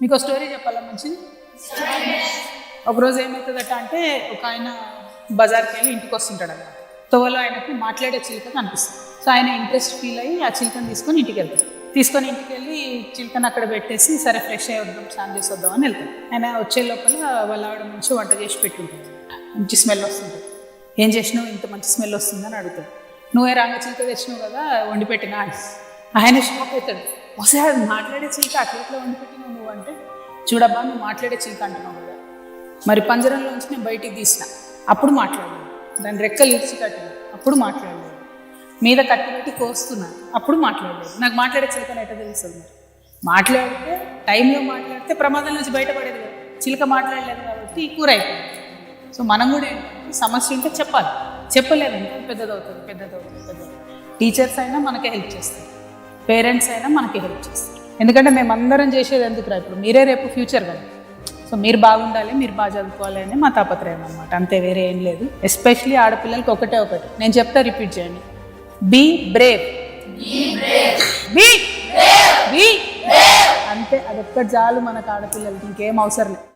మీకు స్టోరీ చెప్పాలా మంచిది. ఒకరోజు ఏమవుతుందట అంటే ఒక ఆయన బజార్కి వెళ్ళి ఇంటికి వస్తుంటాడు అన్నమాట. తోవలో ఆయనకు మాట్లాడే చిలుక కనిపిస్తుంది. సో ఆయన ఇంట్రెస్ట్ ఫీల్ అయ్యి ఆ చిలుకని తీసుకొని ఇంటికి వెళ్తాడు. తీసుకొని ఇంటికి వెళ్ళి చిలుకని అక్కడ పెట్టేసి సరే ఫ్రెష్ అయ్యి వద్దాం, స్నానం చేసి వద్దాం అని వెళ్తాడు. ఆయన వచ్చే లోపల వాళ్ళ ఆవిడ మంచి వంట చేసి పెట్టుంటాడు. మంచి స్మెల్ వస్తుంది. ఏం చేసినావు, ఇంత మంచి స్మెల్ వస్తుందని అడుగుతాడు. నువ్వే రాంగ చిలుక తెచ్చినావు కదా వండి పెట్టినా అని. ఆయన షాక్ అవుతాడు. ఒకసారి మాట్లాడే చిలుక అట్లా వండి పెట్టినావు నువ్వు అంటే, చూడబ్బా నువ్వు మాట్లాడే చిలుక అంటున్నావు కదా, మరి పంజరంలోంచి నేను బయటికి తీసిన అప్పుడు మాట్లాడలేదు, దాని రెక్కలు ఇచ్చి కట్టిన అప్పుడు మాట్లాడలేదు, మీద కట్టి పెట్టి కోస్తున్నాను అప్పుడు మాట్లాడలేదు, నాకు మాట్లాడే చిలుకని ఎట్లా తెలుస్తుంది. మరి మాట్లాడితే టైంలో మాట్లాడితే ప్రమాదం నుంచి బయటపడేది కదా, చిలుక మాట్లాడలేదు కాబట్టి ఈ కూర అయిపోయింది. సో మనం కూడా ఏంటంటే సమస్య ఉంటే చెప్పాలి, చెప్పలేదంటే పెద్దదవుతుంది. టీచర్స్ అయినా మనకే హెల్ప్ చేస్తారు, పేరెంట్స్ అయినా మనకి హెల్ప్ చేస్తారు. ఎందుకంటే మేమందరం చేసేది ఎందుకు రా, ఇప్పుడు మీరే రేపు ఫ్యూచర్ కదా. సో మీరు బాగుండాలి, మీరు బాగా చదువుకోవాలి అని మా తాపత్రయం అనమాట, అంతే, వేరే ఏం లేదు. ఎస్పెషలీ ఆడపిల్లలకి ఒకటి నేను చెప్తా, రిపీట్ చేయండి. బీ బ్రేవ్, అంతే. అదొక్కటి చాలు మనకు ఆడపిల్లలకి, ఇంకేం అవసరం లేదు.